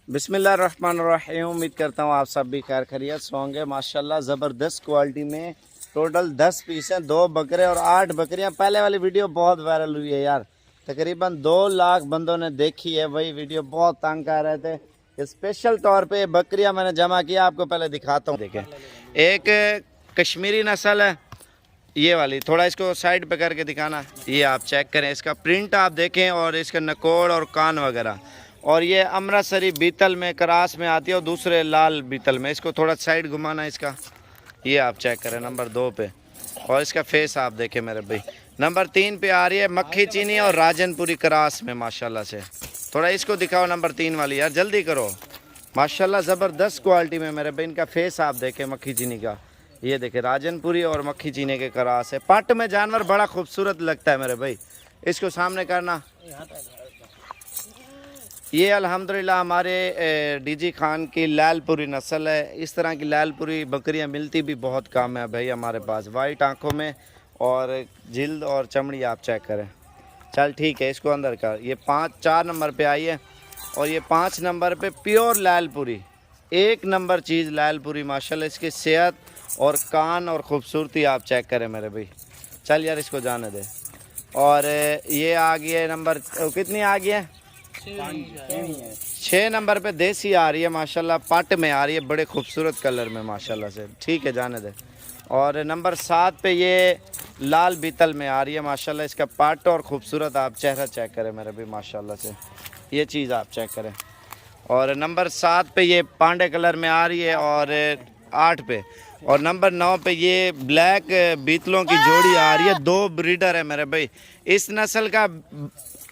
बिस्मिल्लाहिर्रहमानिर्रहीम। उम्मीद करता हूँ आप सब भी खैर खैरियत से होंगे। माशाल्लाह ज़बरदस्त क्वालिटी में टोटल 10 पीस हैं, 2 बकरे और 8 बकरियाँ। पहले वाली वीडियो बहुत वायरल हुई है यार, तकरीबन 2 लाख बंदों ने देखी है। वही वीडियो बहुत तंग कर रहे थे कि स्पेशल तौर पे बकरियाँ मैंने जमा किया, आपको पहले दिखाता हूँ। देखें, एक कश्मीरी नस्ल है ये वाली, थोड़ा इसको साइड पे करके दिखाना। ये आप चेक करें, इसका प्रिंट आप देखें और इसका नकोड़ और कान वगैरह। और ये अमृतसरी बीतल में क्रास में आती है और दूसरे लाल बीतल में। इसको थोड़ा साइड घुमाना इसका, ये आप चेक करें नंबर 2 पे। और इसका फेस आप देखें मेरे भाई। नंबर 3 पे आ रही है मक्खी चीनी और राजनपुरी क्रास में माशाल्लाह से। थोड़ा इसको दिखाओ नंबर 3 वाली यार, जल्दी करो। माशाल्लाह ज़बरदस्त क्वालिटी में मेरे भाई। इनका फेस आप देखें मक्खी चीनी का, ये देखें राजनपुरी और मक्खी चीनी के क्रास है। पट में जानवर बड़ा खूबसूरत लगता है मेरे भाई। इसको सामने करना। ये अल्हम्दुलिल्लाह हमारे डीजी खान की लालपुरी नस्ल है। इस तरह की लालपुरी बकरियां मिलती भी बहुत कम है भाई हमारे पास, वाइट आंखों में और जिल्द और चमड़ी आप चेक करें। चल ठीक है, इसको अंदर कर। ये 4 नंबर पे आई है और ये 5 नंबर पे प्योर लालपुरी, 1 नंबर चीज़ लालपुरी माशाल्लाह। इसकी सेहत और कान और ख़ूबसूरती आप चेक करें मेरे भाई। चल यार इसको जाने दे। और ये आ गई है नंबर कितनी आ गई है? 6 नंबर पे देसी आ रही है माशाल्लाह, पट में आ रही है, बड़े खूबसूरत कलर में माशाल्लाह से। ठीक है जाने दे। और नंबर 7 पे ये लाल बीतल में आ रही है माशाल्लाह। इसका पट और खूबसूरत आप चेहरा चेक करें मेरे भी माशाल्लाह से, ये चीज़ आप चेक करें। और नंबर 7 पे ये पांडे कलर में आ रही है और 8 पे। और नंबर 9 पे ये ब्लैक बीतलों की जोड़ी आ रही है। 2 ब्रीडर है मेरे भाई। इस नस्ल का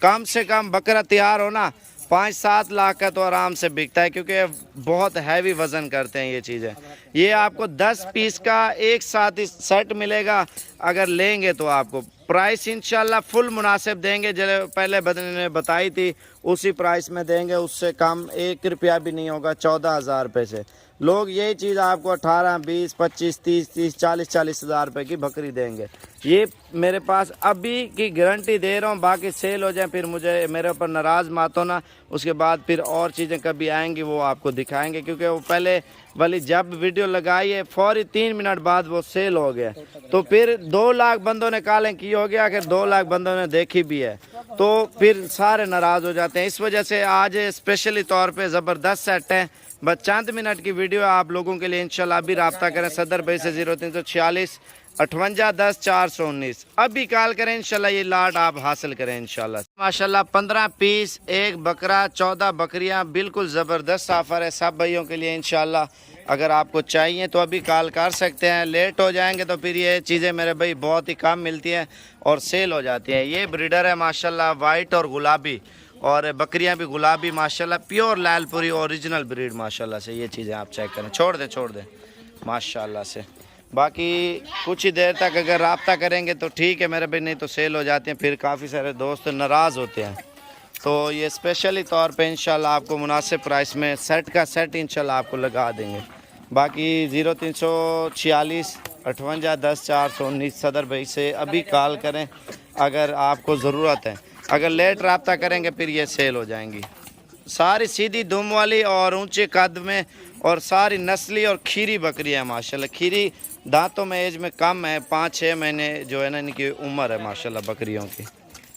कम से कम बकरा तैयार हो ना 5-7 लाख का तो आराम से बिकता है, क्योंकि बहुत हैवी वज़न करते हैं ये चीज़ें। ये आपको 10 पीस का एक साथ ही सेट मिलेगा अगर लेंगे तो। आपको प्राइस इंशाल्लाह फुल मुनासिब देंगे, जो पहले बंदे ने बताई थी उसी प्राइस में देंगे, उससे कम 1 रुपया भी नहीं होगा। 14,000 रुपये से लोग यही चीज़ आपको 18, 20, 25, 30, 40 हज़ार रुपये की बकरी देंगे। ये मेरे पास अभी की गारंटी दे रहा हूँ, बाकी सेल हो जाए फिर मुझे मेरे ऊपर नाराज़ मत होना। उसके बाद फिर और चीज़ें कभी आएंगी वो आपको दिखाएंगे, क्योंकि वो पहले वाली जब वीडियो लगाई है फौरी 3 मिनट बाद वो सेल हो गया। तो फिर 2 लाख बंदों ने कॉलिंग की होगी, अगर 2 लाख बंदों ने देखी भी है तो फिर सारे नाराज़ हो जाते हैं। इस वजह से आज स्पेशली तौर पर ज़बरदस्त सेट है। बस चंद मिनट की वीडियो आप लोगों के लिए इंशाल्लाह। अभी रब्ता करें सदर भाई से 0346 58 10 419। अभी कॉल करें इंशाल्लाह, ये लाट आप हासिल करें इंशाल्लाह। माशाल्लाह 15 पीस, 1 बकरा, 14 बकरियां, बिल्कुल ज़बरदस्त ऑफर है सब भाइयों के लिए इंशाल्लाह। अगर आपको चाहिए तो अभी कॉल कर सकते हैं। लेट हो जाएंगे तो फिर ये चीज़ें मेरे भाई बहुत ही कम मिलती हैं और सेल हो जाती हैं। ये ब्रीडर है माशाल्लाह, वाइट और गुलाबी, और बकरियां भी गुलाबी माशाल्लाह, प्योर लालपुरी ओरिजिनल ब्रीड माशाल्लाह से। ये चीज़ें आप चेक करें। छोड़ दे माशाल्लाह से। बाकी कुछ ही देर तक अगर रब्ता करेंगे तो ठीक है मेरे भाई, नहीं तो सेल हो जाते हैं, फिर काफ़ी सारे दोस्त नाराज़ होते हैं। तो ये स्पेशली तौर पे इंशाल्लाह आपको मुनासिब प्राइस में सेट का सेट इंशाल्लाह आपको लगा देंगे। बाकी 0346 58 10 419 सदर भाई से अभी कॉल करें अगर आपको ज़रूरत है। अगर लेट रब्ता करेंगे फिर ये सेल हो जाएंगी। सारी सीधी दुम वाली और ऊंचे कद में और सारी नस्ली और खीरी बकरी है माशाल्लाह। खीरी दांतों में एज में कम है, 5-6 महीने जो है ना इनकी उम्र है माशाल्लाह बकरियों की।